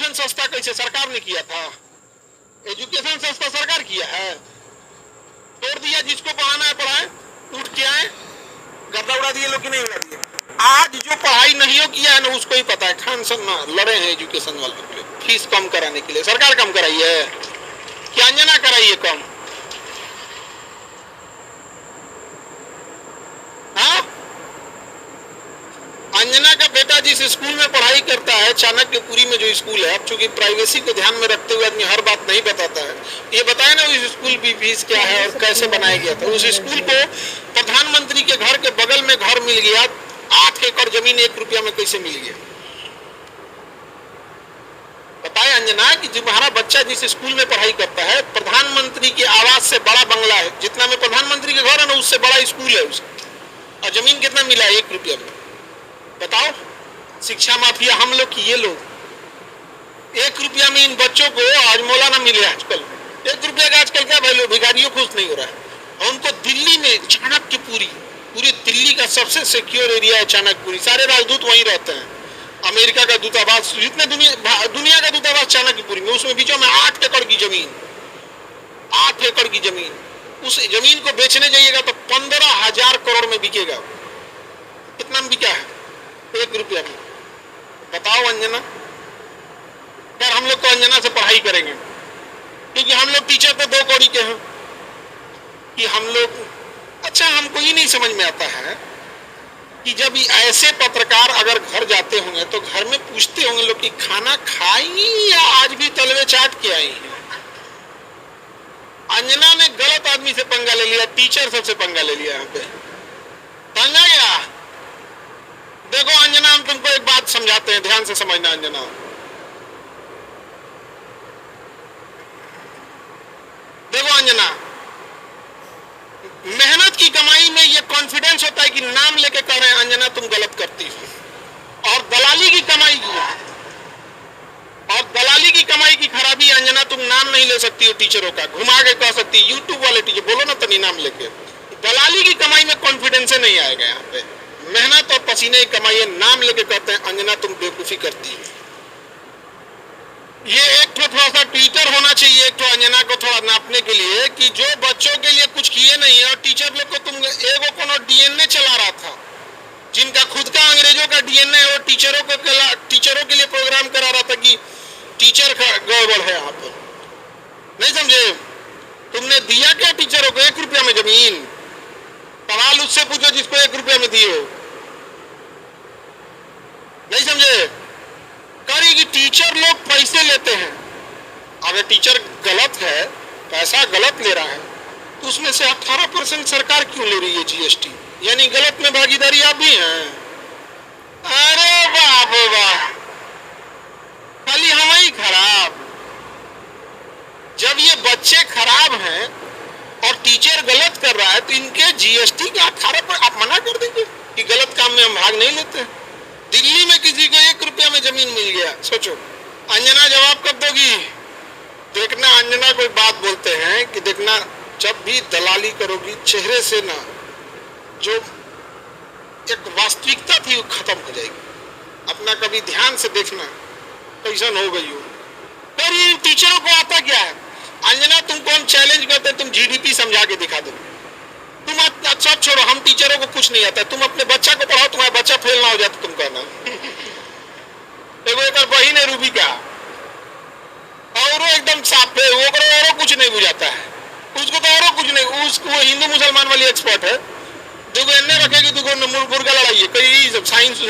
Education सस्ता कैसे सरकार ने किया था? एजुकेशन सस्ता सरकार किया है? तोड़ दिया, जिसको पढ़ाना है पढ़ाए, उठ के आए, गर्दा उड़ा दिए लोग कि नहीं उड़ा दिए? आज जो पढ़ाई नहीं हो किया है ना उसको ही पता है। खान सर ना लड़े हैं एजुकेशन वालों के लिए, फीस कम कराने के लिए। सरकार कम कराई है क्या? अंजना कराई है कम? हाँ, अंजना का बेटा जिस स्कूल में पढ़ाई करता है, चाणक्यपुरी में जो स्कूल है, अब चूंकि प्राइवेसी को ध्यान में रखते हुए आदमी हर बात नहीं बताता है, ये बताए ना उस स्कूल की फीस क्या है और कैसे बनाया गया था। उस स्कूल को प्रधानमंत्री के घर के बगल में घर मिल गया, 8 एकड़ जमीन 1 रुपया में कैसे मिल गया? बताए अंजना कि तुम्हारा बच्चा जिस स्कूल में पढ़ाई करता है, प्रधानमंत्री के आवास से बड़ा बंगला है, जितना में प्रधानमंत्री के घर है ना उससे बड़ा स्कूल है उसका, और जमीन कितना मिला है? 1 रुपया में। बताओ, शिक्षा माफिया हम लोग की ये लोग 1 रुपया में इन बच्चों को आज मौला ना मिले। आजकल 1 रुपया का आजकल क्या वैल्यू? भिखारियों खुश नहीं हो रहा है। और उनको दिल्ली में चाणक्यपुरी, पूरी दिल्ली का सबसे सिक्योर एरिया है चाणक्यपुरी, सारे राजदूत वहीं रहते हैं। अमेरिका का दूतावास, जितने दुनिया का दूतावास चाणक्यपुरी में, उसमें बीचों में 8 एकड़ की जमीन, 8 एकड़ की जमीन। उस जमीन को बेचने जाइएगा तो 15,000 करोड़ में बिकेगा। कितना में बिका है? 1 रुपया में। बताओ अंजना। यार हम लोग तो अंजना से पढ़ाई करेंगे, क्योंकि हम लोग टीचर तो 2 कौड़ी के हैं कि हम लोग। अच्छा, हमको ये नहीं समझ में आता है कि जब ऐसे पत्रकार अगर घर जाते होंगे तो घर में पूछते होंगे लोग कि खाना खाई या आज भी तलवे चाट के आई हैं। अंजना ने गलत आदमी से पंगा ले लिया, टीचर सबसे पंगा ले लिया। यहाँ पे पंगा गया। देखो अंजना, हम तुमको एक बात समझाते हैं, ध्यान से समझना अंजना। देखो अंजना, मेहनत की कमाई में ये कॉन्फिडेंस होता है कि नाम लेके कह रहे हैं अंजना तुम गलत करती हो। और दलाली की कमाई की, और दलाली की कमाई की खराबी अंजना, तुम नाम नहीं ले सकती हो टीचरों का, घुमा के कह सकती है यूट्यूब वाले टीचर, बोलो ना तनी नाम लेके। दलाली की कमाई में कॉन्फिडेंस नहीं आएगा। यहाँ पे मेहनत और पसीने की कमाई, नाम लेके कहते हैं अंजना तुम बेवकूफी करती है। ये एक थोड़ा सा ट्विटर होना चाहिए एक तो अंजना को थोड़ा नापने के लिए कि जो बच्चों के लिए कुछ किए नहीं है, और टीचर लोग को तुम एगो कोनो डीएनए चला रहा था, जिनका खुद का अंग्रेजों का डीएनए है, वो टीचरों के लिए प्रोग्राम करा रहा था कि टीचर का गड़बड़ है। यहाँ पर नहीं समझे? तुमने दिया क्या टीचरों को? 1 रुपया में जमीन। सवाल उससे पूछो जिसको 1 रुपया में दिए हो। नहीं समझे? कि टीचर लोग पैसे लेते हैं। अगर टीचर गलत है, पैसा गलत ले रहा है, तो उसमें से 18% सरकार क्यों ले रही है जीएसटी? यानी गलत में भागीदारी आप भी हैं। अरे बाप रे बाप, खाली हम ही खराब। जब ये बच्चे खराब हैं और टीचर गलत कर रहा है तो इनके जीएसटी के 18% आप मना कर देंगे कि गलत काम में हम भाग नहीं लेते। दिल्ली में किसी को 1 रुपया में जमीन मिल गया, सोचो। अंजना जवाब कब दोगी? देखना अंजना कोई बात बोलते हैं कि देखना जब भी दलाली करोगी चेहरे से ना जो एक वास्तविकता थी वो खत्म हो जाएगी। अपना कभी ध्यान से देखना कैसन हो गई हो। पर ये टीचरों को आता क्या है? अंजना तुमको हम चैलेंज करते, तुम जीडीपी समझा के दिखा दो। तुम अच्छा छोड़ो, हम टीचरों को कुछ नहीं आता, तुम अपने बच्चा को पढ़ाओ, तुम्हारा बच्चा फेल ना हो जाए तो तुम कहना। एक बहन है रूबी का, और वो एकदम साफ है, वो और कुछ नहीं बुझाता है उसको, तो और कुछ नहीं। वो हिंदू मुसलमान वाली एक्सपर्ट है, देखो इन्हें रखेगी, देखो मुर्गा लड़ाई है, कई सब साइंस